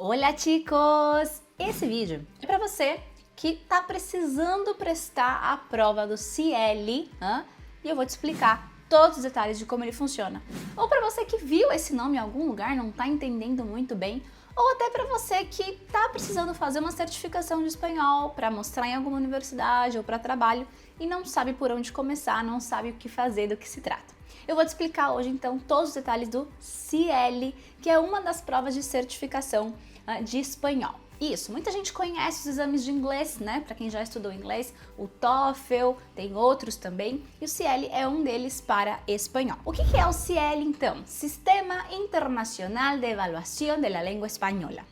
Olá, chicos! Esse vídeo é para você que está precisando prestar a prova do CL, e eu vou te explicar todos os detalhes de como ele funciona. Ou para você que viu esse nome em algum lugar, não está entendendo muito bem, ou até para você que está precisando fazer uma certificação de espanhol para mostrar em alguma universidade ou para trabalho e não sabe por onde começar, não sabe o que fazer, do que se trata. Eu vou te explicar hoje então todos os detalhes do CL, que é uma das provas de certificação de espanhol. Isso, muita gente conhece os exames de inglês, né? Para quem já estudou inglês, o TOEFL, tem outros também, e o CL é um deles para espanhol. O que é o CL então? Sistema Internacional de Evaluación de la Lengua Española.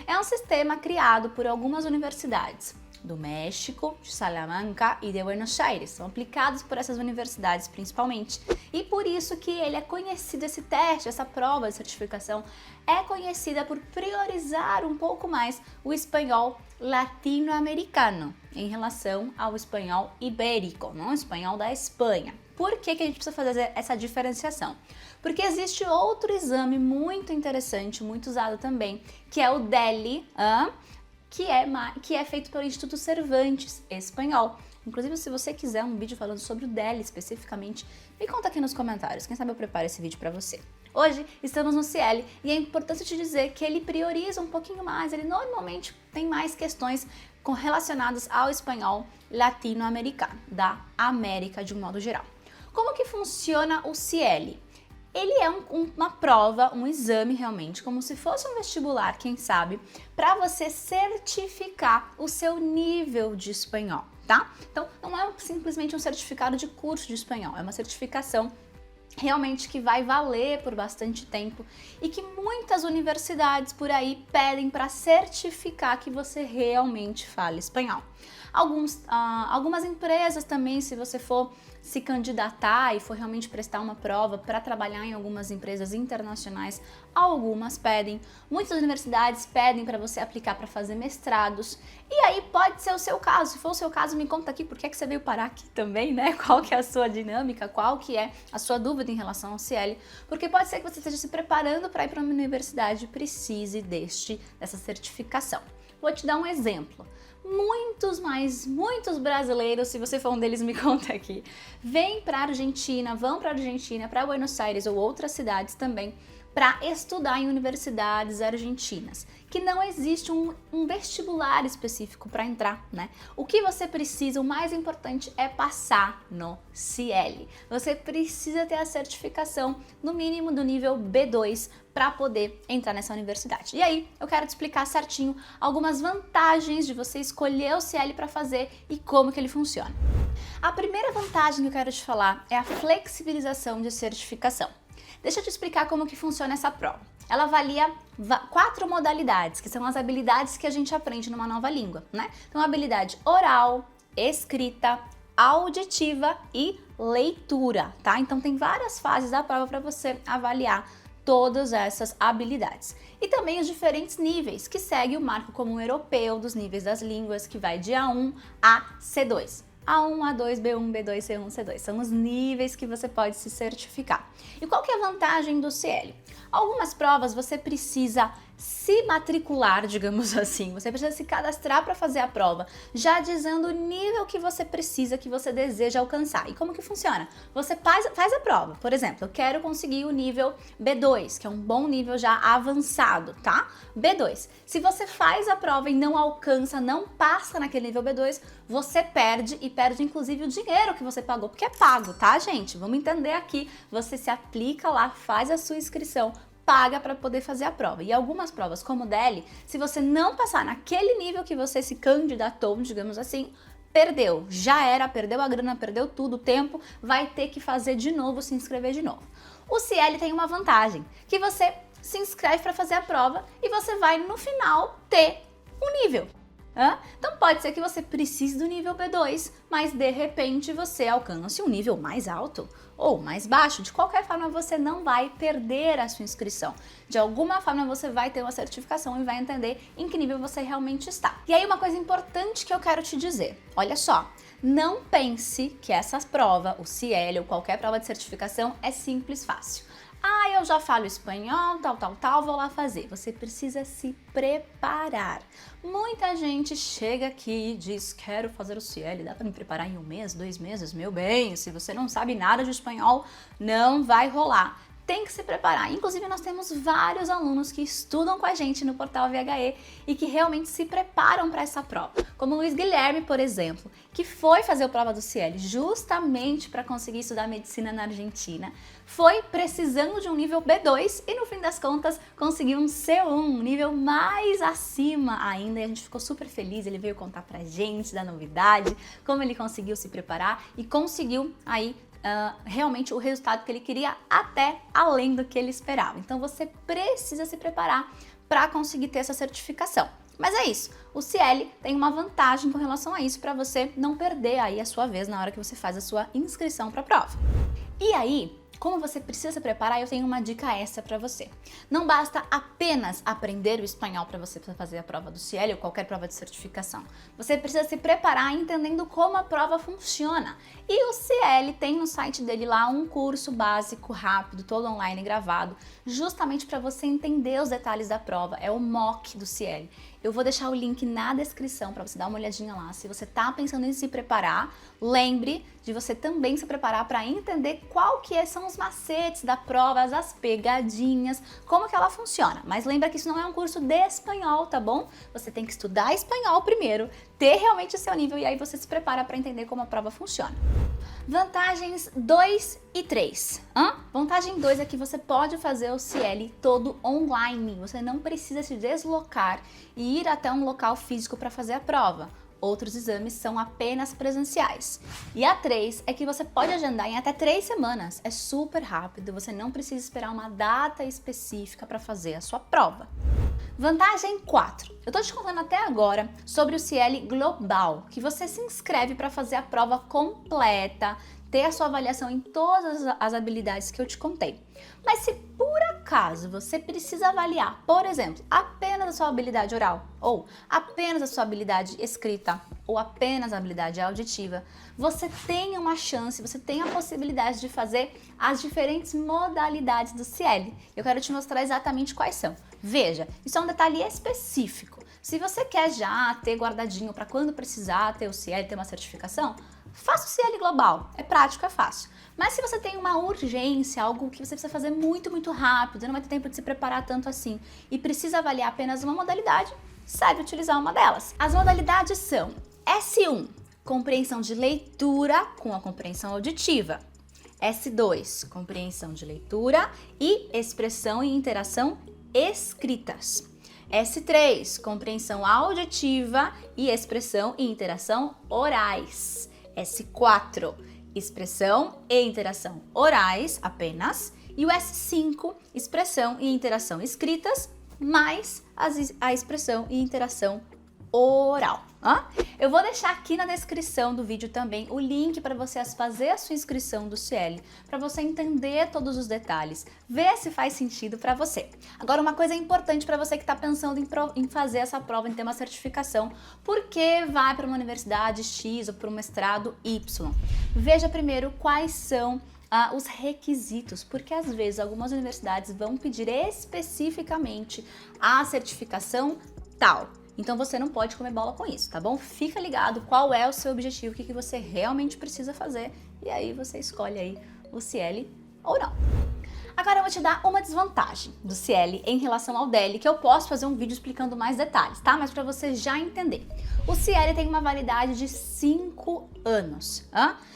É um sistema criado por algumas universidades do México, de Salamanca e de Buenos Aires. São aplicados por essas universidades principalmente. E por isso que ele é conhecido, esse teste, essa prova de certificação, é conhecida por priorizar um pouco mais o espanhol latino-americano em relação ao espanhol ibérico, não o espanhol da Espanha. Por que a gente precisa fazer essa diferenciação? Porque existe outro exame muito interessante, muito usado também, que é o DELI, que é feito pelo Instituto Cervantes Espanhol. Inclusive, se você quiser um vídeo falando sobre o DELI especificamente, me conta aqui nos comentários, quem sabe eu preparo esse vídeo para você. Hoje estamos no CL e é importante te dizer que ele prioriza um pouquinho mais, ele normalmente tem mais questões relacionadas ao espanhol latino-americano, da América de um modo geral. Como que funciona o CL? Ele é uma prova, um exame realmente, como se fosse um vestibular, quem sabe, para você certificar o seu nível de espanhol, tá? Então, não é simplesmente um certificado de curso de espanhol, é uma certificação realmente que vai valer por bastante tempo e que muitas universidades por aí pedem para certificar que você realmente fala espanhol. Algumas empresas também, se você for se candidatar e for realmente prestar uma prova para trabalhar em algumas empresas internacionais, algumas pedem, muitas universidades pedem para você aplicar para fazer mestrados, e aí pode ser o seu caso. Se for o seu caso, me conta aqui por que você veio parar aqui também, né? Qual que é a sua dinâmica, qual que é a sua dúvida em relação ao CL, porque pode ser que você esteja se preparando para ir para uma universidade e precise dessa certificação. Vou te dar um exemplo. Muitos brasileiros, se você for um deles, me conta aqui, vão para a Argentina, para Buenos Aires ou outras cidades também, para estudar em universidades argentinas, que não existe um vestibular específico para entrar, né? O que você precisa, o mais importante é passar no CL. Você precisa ter a certificação, no mínimo do nível B2, para poder entrar nessa universidade. E aí, eu quero te explicar certinho algumas vantagens de você escolher o CL para fazer e como que ele funciona. A primeira vantagem que eu quero te falar é a flexibilização de certificação. Deixa eu te explicar como que funciona essa prova. Ela avalia 4 modalidades, que são as habilidades que a gente aprende numa nova língua, né? Então, habilidade oral, escrita, auditiva e leitura, tá? Então, tem várias fases da prova para você avaliar todas essas habilidades. E também os diferentes níveis, que segue o marco comum europeu dos níveis das línguas, que vai de A1 a C2. A1, A2, B1, B2, C1, C2. São os níveis que você pode se certificar. E qual que é a vantagem do CL? Algumas provas você precisa se matricular, digamos assim, você precisa se cadastrar para fazer a prova, já dizendo o nível que você precisa, que você deseja alcançar. E como que funciona? Você faz a prova, por exemplo, eu quero conseguir o nível B2, que é um bom nível já avançado, tá? B2. Se você faz a prova e não alcança, não passa naquele nível B2, você perde e perde inclusive o dinheiro que você pagou, porque é pago, tá, gente? Vamos entender aqui, você se aplica lá, faz a sua inscrição, paga para poder fazer a prova. E algumas provas, como o DELI, se você não passar naquele nível que você se candidatou, digamos assim, perdeu. Já era, perdeu a grana, perdeu tudo, o tempo, vai ter que fazer de novo, se inscrever de novo. O CL tem uma vantagem, que você se inscreve para fazer a prova e você vai, no final, ter um nível. Então pode ser que você precise do nível B2, mas de repente você alcance um nível mais alto ou mais baixo. De qualquer forma, você não vai perder a sua inscrição. De alguma forma, você vai ter uma certificação e vai entender em que nível você realmente está. E aí, uma coisa importante que eu quero te dizer. Olha só, não pense que essa prova, o CL ou qualquer prova de certificação, é simples, fácil. Ah, eu já falo espanhol, tal, vou lá fazer. Você precisa se preparar. Muita gente chega aqui e diz, quero fazer o CIEL, dá para me preparar em 1 mês, 2 meses? Meu bem, se você não sabe nada de espanhol, não vai rolar. Tem que se preparar. Inclusive, nós temos vários alunos que estudam com a gente no portal VHE e que realmente se preparam para essa prova. Como o Luiz Guilherme, por exemplo, que foi fazer a prova do CIEL justamente para conseguir estudar medicina na Argentina, foi precisando de um nível B2 e no fim das contas conseguiu um C1, um nível mais acima ainda, e a gente ficou super feliz. Ele veio contar pra gente da novidade, como ele conseguiu se preparar e conseguiu aí realmente o resultado que ele queria, até além do que ele esperava. Então você precisa se preparar para conseguir ter essa certificação. Mas é isso, o CIEL tem uma vantagem com relação a isso para você não perder aí a sua vez na hora que você faz a sua inscrição para a prova. E aí, como você precisa se preparar, eu tenho uma dica extra para você. Não basta apenas aprender o espanhol para você fazer a prova do CIEL ou qualquer prova de certificação. Você precisa se preparar entendendo como a prova funciona. E o CIEL tem no site dele lá um curso básico, rápido, todo online gravado, justamente para você entender os detalhes da prova. É o mock do CIEL. Eu vou deixar o link na descrição para você dar uma olhadinha lá. Se você está pensando em se preparar, lembre de você também se preparar para entender qual que são os macetes da prova, as pegadinhas, como que ela funciona. Mas lembra que isso não é um curso de espanhol, tá bom? Você tem que estudar espanhol primeiro, ter realmente o seu nível e aí você se prepara para entender como a prova funciona. Vantagens 2 e 3. Vantagem 2 é que você pode fazer o CIEL todo online. Você não precisa se deslocar e ir até um local físico para fazer a prova. Outros exames são apenas presenciais. E a 3 é que você pode agendar em até 3 semanas. É super rápido, você não precisa esperar uma data específica para fazer a sua prova. Vantagem 4. Eu tô te contando até agora sobre o CIEL Global, que você se inscreve para fazer a prova completa, ter a sua avaliação em todas as habilidades que eu te contei. Mas se por acaso você precisa avaliar, por exemplo, apenas a sua habilidade oral, ou apenas a sua habilidade escrita, ou apenas a habilidade auditiva, você tem uma chance, você tem a possibilidade de fazer as diferentes modalidades do CIEL. Eu quero te mostrar exatamente quais são. Veja, isso é um detalhe específico. Se você quer já ter guardadinho para quando precisar ter o CIEL, ter uma certificação, faça o CIEL Global, é prático, é fácil. Mas se você tem uma urgência, algo que você precisa fazer muito rápido, não vai ter tempo de se preparar tanto assim e precisa avaliar apenas uma modalidade, sabe utilizar uma delas. As modalidades são S1, compreensão de leitura com a compreensão auditiva. S2, compreensão de leitura e expressão e interação escritas. S3, compreensão auditiva e expressão e interação orais. S4, expressão e interação orais apenas. E o S5, expressão e interação escritas, mais a expressão e interação oral. Eu vou deixar aqui na descrição do vídeo também o link para você fazer a sua inscrição do CIEL, para você entender todos os detalhes, ver se faz sentido para você. Agora, uma coisa importante para você que está pensando em fazer essa prova, em ter uma certificação, porque vai para uma universidade X ou para um mestrado Y. Veja primeiro quais são os requisitos, porque às vezes algumas universidades vão pedir especificamente a certificação tal. Então você não pode comer bola com isso, tá bom? Fica ligado qual é o seu objetivo, o que você realmente precisa fazer e aí você escolhe aí o CIEL ou não. Agora eu vou te dar uma desvantagem do CIEL em relação ao DEL, que eu posso fazer um vídeo explicando mais detalhes, tá? Mas para você já entender. O CIEL tem uma validade de 5 anos.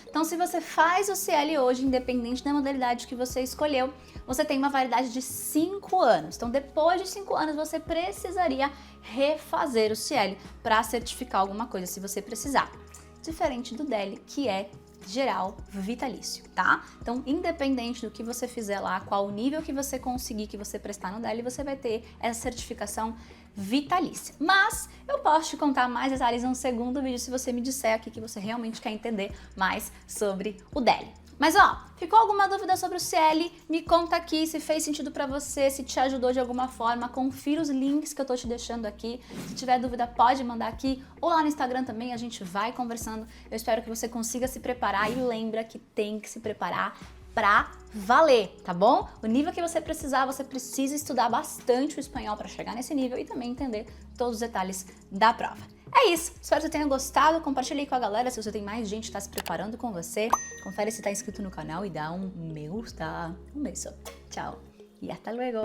Então se você faz o CIEL hoje, independente da modalidade que você escolheu, você tem uma validade de 5 anos. Então depois de 5 anos você precisaria refazer o CIEL para certificar alguma coisa se você precisar. Diferente do DEL, que é geral vitalício, tá? Então, independente do que você fizer lá, qual o nível que você conseguir, que você prestar no DEL, você vai ter essa certificação vitalícia. Mas eu posso te contar mais detalhes em um segundo vídeo se você me disser aqui que você realmente quer entender mais sobre o DEL. Mas ficou alguma dúvida sobre o CIEL? Me conta aqui se fez sentido pra você, se te ajudou de alguma forma, confira os links que eu tô te deixando aqui. Se tiver dúvida, pode mandar aqui ou lá no Instagram também, a gente vai conversando. Eu espero que você consiga se preparar e lembra que tem que se preparar pra valer, tá bom? O nível que você precisar, você precisa estudar bastante o espanhol para chegar nesse nível e também entender todos os detalhes da prova. É isso, espero que você tenha gostado, compartilhe aí com a galera se você tem mais gente que está se preparando com você, confere se está inscrito no canal e dá um me gusta. Um beijo, tchau e hasta luego!